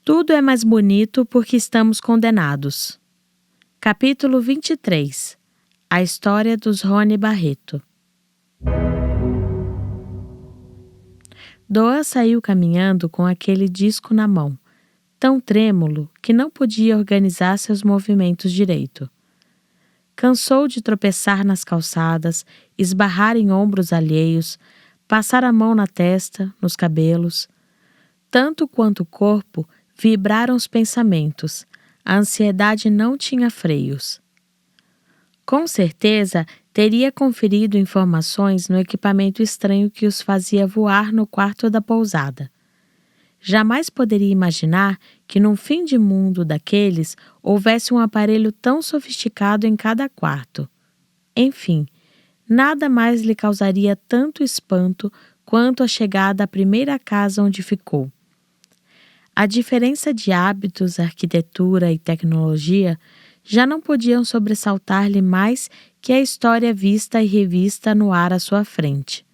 Tudo é mais bonito porque estamos condenados. Capítulo 23. A história dos Rony Barreto. Doan saiu caminhando com aquele disco na mão, tão trêmulo que não podia organizar seus movimentos direito. Cansou de tropeçar nas calçadas, esbarrar em ombros alheios, passar a mão na testa, nos cabelos. Tanto quanto o corpo, vibraram os pensamentos. A ansiedade não tinha freios. Com certeza, teria conferido informações no equipamento estranho que os fazia voar no quarto da pousada. Jamais poderia imaginar que num fim de mundo daqueles houvesse um aparelho tão sofisticado em cada quarto. Enfim, nada mais lhe causaria tanto espanto quanto a chegada à primeira casa onde ficou. A diferença de hábitos, arquitetura e tecnologia já não podiam sobressaltar-lhe mais que a história vista e revista no ar à sua frente.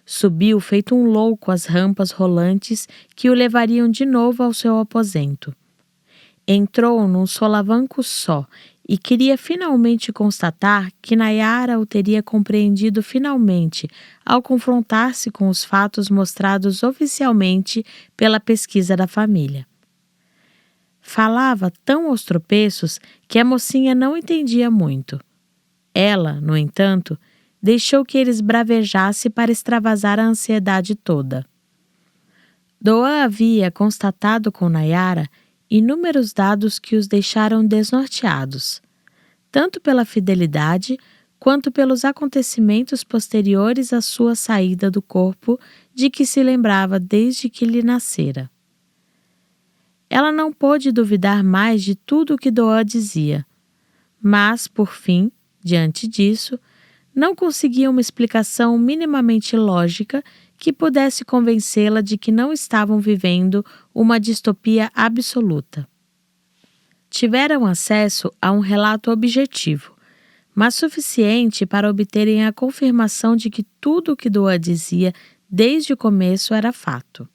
Subiu feito um louco as rampas rolantes que o levariam de novo ao seu aposento. Entrou num solavanco só e queria finalmente constatar que Nayara o teria compreendido finalmente ao confrontar-se com os fatos mostrados oficialmente pela pesquisa da família. Falava tão aos tropeços que a mocinha não entendia muito. Ela, no entanto, deixou que ele esbravejasse para extravasar a ansiedade toda. Doan havia constatado com Nayara inúmeros dados que os deixaram desnorteados, tanto pela fidelidade quanto pelos acontecimentos posteriores à sua saída do corpo de que se lembrava desde que lhe nascera. Ela não pôde duvidar mais de tudo o que Doan dizia, mas, por fim, diante disso, não conseguia uma explicação minimamente lógica que pudesse convencê-la de que não estavam vivendo uma distopia absoluta. Tiveram acesso a um relato objetivo, mas suficiente para obterem a confirmação de que tudo o que Doan dizia desde o começo era fato.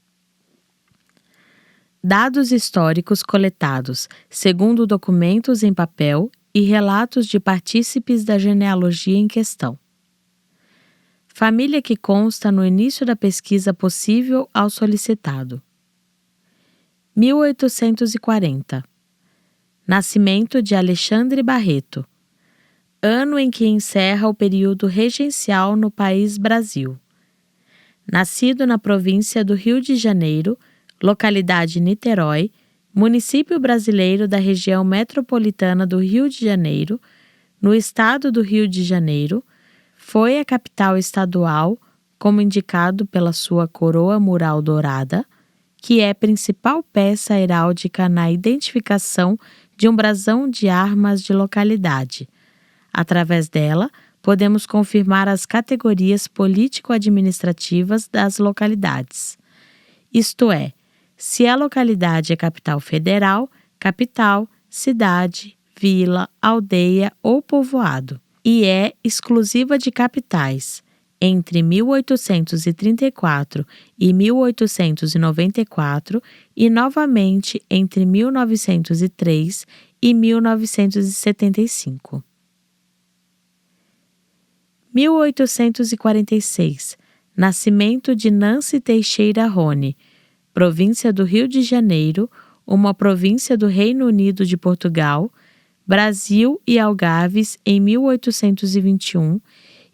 Dados históricos coletados, segundo documentos em papel e relatos de partícipes da genealogia em questão. Família que consta no início da pesquisa possível ao solicitado. 1840. Nascimento de Alexandre Barreto. Ano em que encerra o período regencial no país Brasil. Nascido na província do Rio de Janeiro, localidade Niterói, município brasileiro da região metropolitana do Rio de Janeiro, no estado do Rio de Janeiro, foi a capital estadual, como indicado pela sua coroa mural dourada, que é principal peça heráldica na identificação de um brasão de armas de localidade. Através dela, podemos confirmar as categorias político-administrativas das localidades. Isto é, se a localidade é capital federal, capital, cidade, vila, aldeia ou povoado, e é exclusiva de capitais, entre 1834 e 1894 e novamente entre 1903 e 1975. 1846. Nascimento de Nancy Teixeira Rony, província do Rio de Janeiro, uma província do Reino Unido de Portugal, Brasil e Algarves em 1821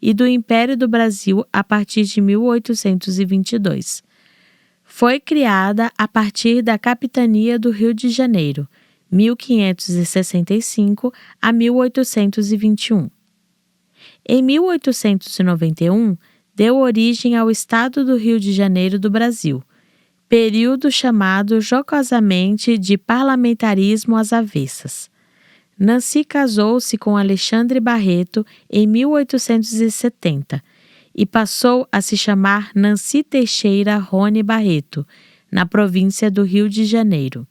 e do Império do Brasil a partir de 1822. Foi criada a partir da Capitania do Rio de Janeiro, 1565 a 1821. Em 1891, deu origem ao Estado do Rio de Janeiro do Brasil, período chamado jocosamente de parlamentarismo às avessas. Nancy casou-se com Alexandre Barreto em 1870 e passou a se chamar Nancy Teixeira Rony Barreto, na província do Rio de Janeiro.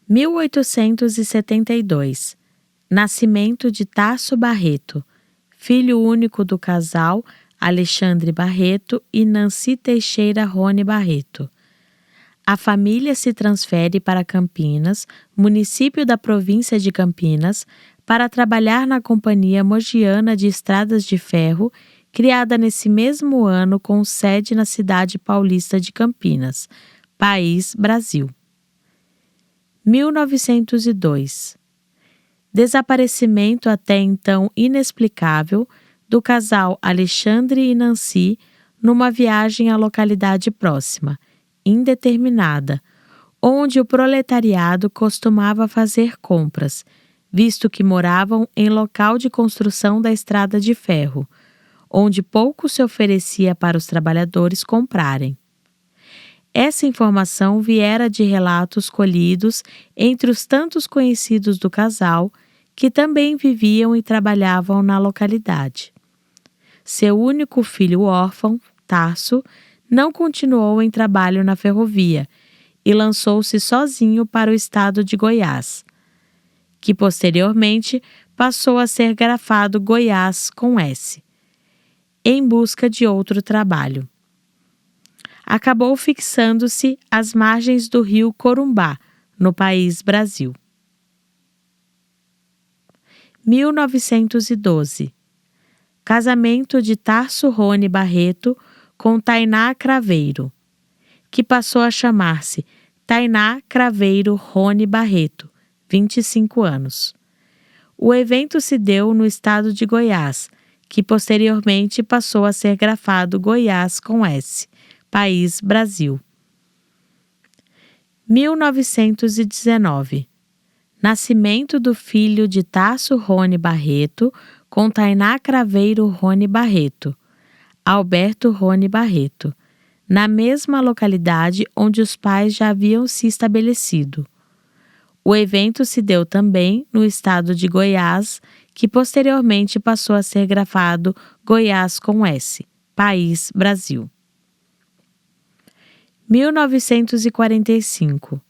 1872. Nascimento de Tasso Barreto, filho único do casal Alexandre Barreto e Nancy Teixeira Rony Barreto. A família se transfere para Campinas, município da província de Campinas, para trabalhar na Companhia Mogiana de Estradas de Ferro, criada nesse mesmo ano com sede na cidade paulista de Campinas, país Brasil. 1902. Desaparecimento até então inexplicável do casal Alexandre e Nancy numa viagem à localidade próxima, indeterminada, onde o proletariado costumava fazer compras, visto que moravam em local de construção da estrada de ferro, onde pouco se oferecia para os trabalhadores comprarem. Essa informação viera de relatos colhidos entre os tantos conhecidos do casal que também viviam e trabalhavam na localidade. Seu único filho órfão, Tarso, não continuou em trabalho na ferrovia e lançou-se sozinho para o estado de Goiás, que posteriormente passou a ser grafado Goiás com S, em busca de outro trabalho. Acabou fixando-se às margens do rio Corumbá, no país Brasil. 1912. Casamento de Tarso Rony Barreto com Tainá Craveiro, que passou a chamar-se Tainá Craveiro Rony Barreto, 25 anos. O evento se deu no estado de Goiás, que posteriormente passou a ser grafado Goiás com S, país Brasil. 1919. Nascimento do filho de Tarso Rony Barreto com Tainá Craveiro Rony Barreto, Alberto Rony Barreto, na mesma localidade onde os pais já haviam se estabelecido. O evento se deu também no estado de Goiás, que posteriormente passou a ser grafado Goiás com S, país Brasil. 1945.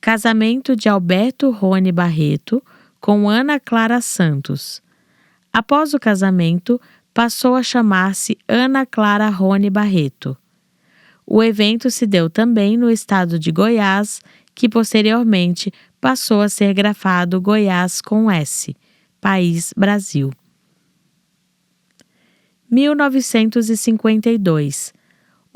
Casamento de Alberto Rony Barreto com Ana Clara Santos. Após o casamento, passou a chamar-se Ana Clara Rony Barreto. O evento se deu também no estado de Goiás, que posteriormente passou a ser grafado Goiás com S, país Brasil. 1952.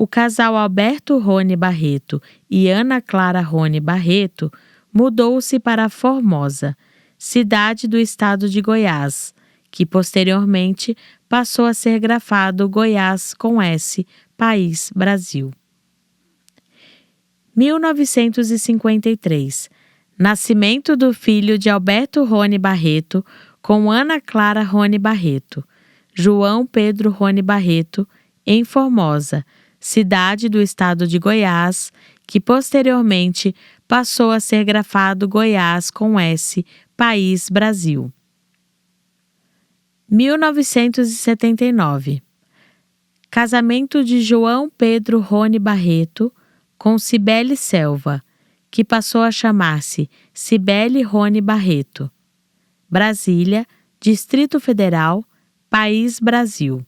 O casal Alberto Rony Barreto e Ana Clara Rony Barreto mudou-se para Formosa, cidade do estado de Goiás, que posteriormente passou a ser grafado Goiás com S, país Brasil. 1953. Nascimento do filho de Alberto Rony Barreto com Ana Clara Rony Barreto, João Pedro Rony Barreto, em Formosa, cidade do estado de Goiás, que posteriormente passou a ser grafado Goiás com S, país Brasil. 1979. Casamento de João Pedro Rony Barreto com Cibele Selva, que passou a chamar-se Cibele Rony Barreto. Brasília, Distrito Federal, país Brasil.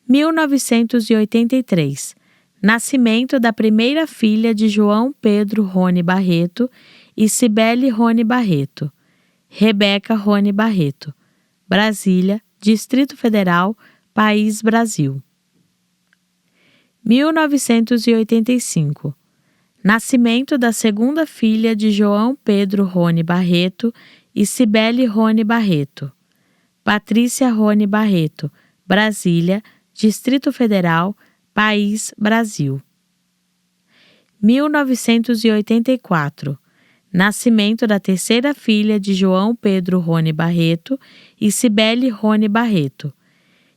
1983. Nascimento da primeira filha de João Pedro Rony Barreto e Cibele Rony Barreto, Rebeca Rony Barreto. Brasília, Distrito Federal, país Brasil. 1985. Nascimento da segunda filha de João Pedro Rony Barreto e Cibele Rony Barreto, Patrícia Rony Barreto. Brasília, Distrito Federal, país Brasil. 1984. Nascimento da terceira filha de João Pedro Rony Barreto e Cibele Rony Barreto,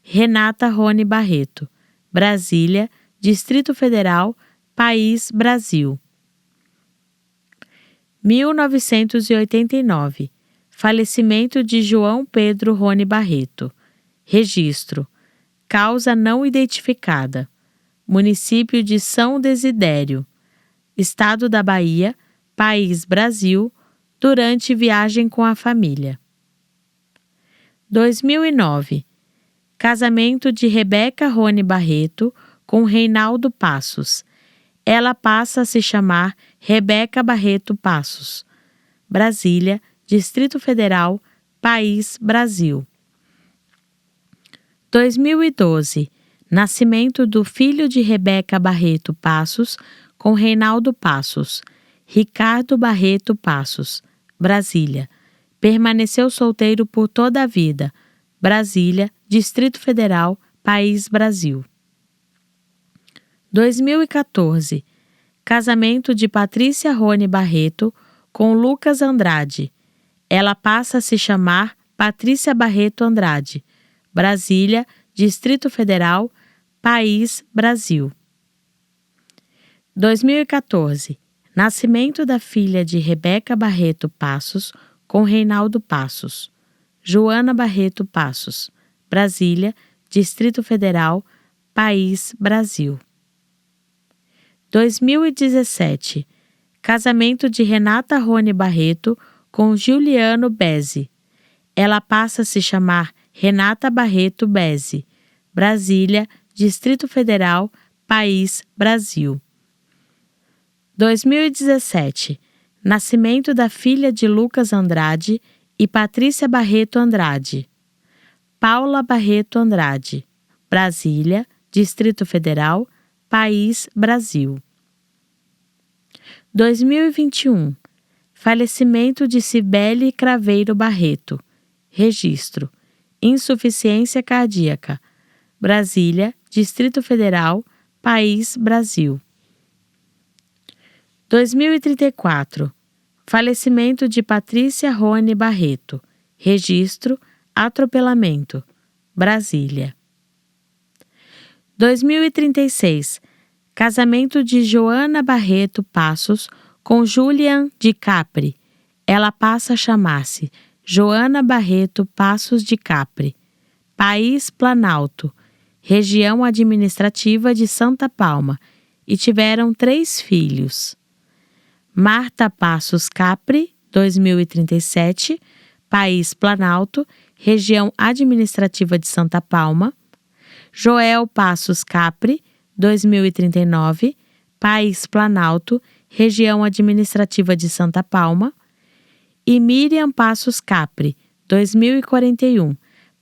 Renata Rony Barreto. Brasília, Distrito Federal, país Brasil. 1989. Falecimento de João Pedro Rony Barreto. Registro: causa não identificada. Município de São Desidério, Estado da Bahia, país Brasil, durante viagem com a família. 2009. Casamento de Rebeca Rony Barreto com Reinaldo Passos, ela passa a se chamar Rebeca Barreto Passos. Brasília, Distrito Federal, País Brasil. 2012. Nascimento do filho de Rebeca Barreto Passos com Reinaldo Passos, Ricardo Barreto Passos. Brasília. Permaneceu solteiro por toda a vida. Brasília, Distrito Federal, País Brasil. 2014. Casamento de Patrícia Rony Barreto com Lucas Andrade. Ela passa a se chamar Patrícia Barreto Andrade. Brasília, Distrito Federal, País Brasil. 2014. Nascimento da filha de Rebeca Barreto Passos com Reinaldo Passos. Joana Barreto Passos. Brasília, Distrito Federal, País Brasil. 2017. Casamento de Renata Rony Barreto com Juliano Bezzi. Ela passa a se chamar Renata Barreto Bezzi. Brasília, Distrito Federal, País Brasil. 2017. Nascimento da filha de Lucas Andrade e Patrícia Barreto Andrade. Paula Barreto Andrade. Brasília, Distrito Federal, País Brasil. 2021. Falecimento de Cibele Craveiro Barreto. Registro: insuficiência cardíaca. Brasília, Distrito Federal, País Brasil. 2034. Falecimento de Patrícia Rony Barreto. Registro: atropelamento. Brasília. 2036. Casamento de Joana Barreto Passos com Julian de Capri. Ela passa a chamar-se Joana Barreto Passos de Capri. País Planalto, região administrativa de Santa Palma, e tiveram 3 filhos. Marta Passos Capri, 2037, País Planalto, região administrativa de Santa Palma. Joel Passos Capri, 2039, País Planalto, região administrativa de Santa Palma. E Miriam Passos Capri, 2041,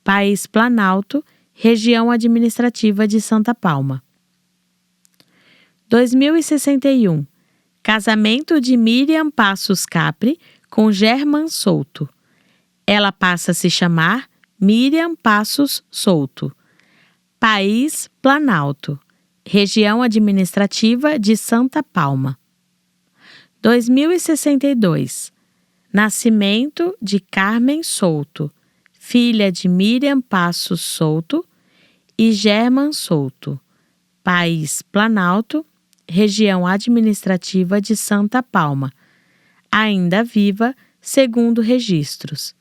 País Planalto, região administrativa de Santa Palma. 2061. Casamento de Miriam Passos Capri com German Souto. Ela passa a se chamar Miriam Passos Souto. País Planalto, região administrativa de Santa Palma. 2062. Nascimento de Carmen Souto, filha de Miriam Passos Souto e German Souto. País Planalto, região administrativa de Santa Palma. Ainda viva, segundo registros.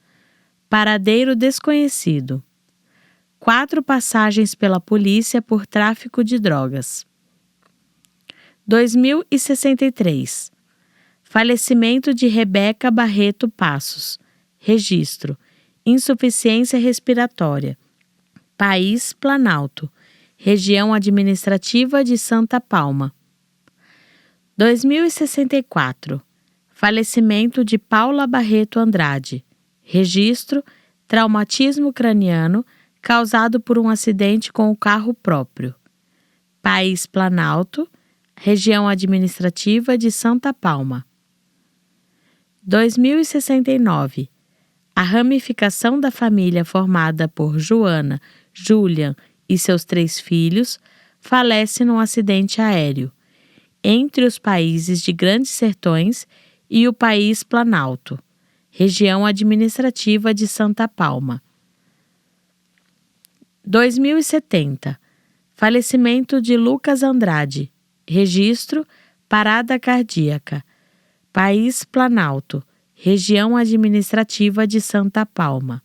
Paradeiro desconhecido. 4 passagens pela polícia por tráfico de drogas. 2063. Falecimento de Rebeca Barreto Passos. Registro: insuficiência respiratória. País Planalto, região administrativa de Santa Palma. 2064. Falecimento de Paula Barreto Andrade. Registro: traumatismo craniano causado por um acidente com o carro próprio. País Planalto, região administrativa de Santa Palma. 2069. A ramificação da família formada por Joana, Julian e seus 3 filhos falece num acidente aéreo entre os países de Grandes Sertões e o País Planalto, região administrativa de Santa Palma. 2070. Falecimento de Lucas Andrade. Registro: parada cardíaca. País Planalto, região administrativa de Santa Palma.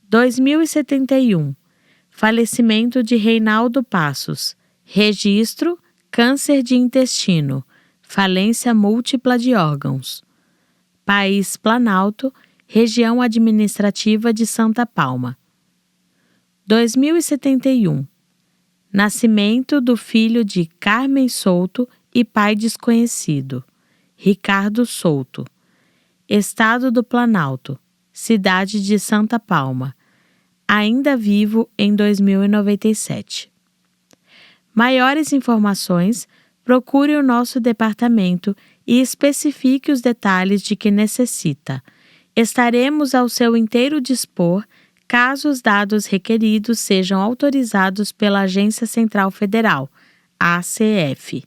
2071. Falecimento de Reinaldo Passos. Registro: câncer de intestino, falência múltipla de órgãos. País Planalto, região administrativa de Santa Palma. 2071. Nascimento do filho de Carmen Souto e pai desconhecido, Ricardo Souto. Estado do Planalto, cidade de Santa Palma. Ainda vivo em 2097. Maiores informações, procure o nosso departamento e especifique os detalhes de que necessita. Estaremos ao seu inteiro dispor caso os dados requeridos sejam autorizados pela Agência Central Federal, ACF.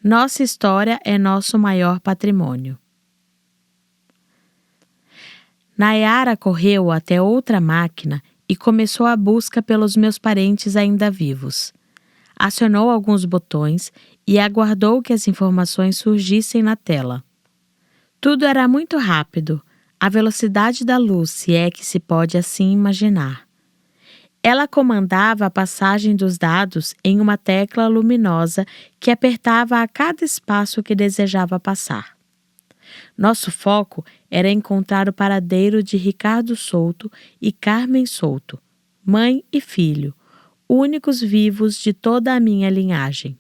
Nossa história é nosso maior patrimônio. Nayara correu até outra máquina e começou a busca pelos meus parentes ainda vivos. Acionou alguns botões e aguardou que as informações surgissem na tela. Tudo era muito rápido, a velocidade da luz, se é que se pode assim imaginar. Ela comandava a passagem dos dados em uma tecla luminosa que apertava a cada espaço que desejava passar. Nosso foco era encontrar o paradeiro de Ricardo Souto e Carmen Souto, mãe e filho, únicos vivos de toda a minha linhagem.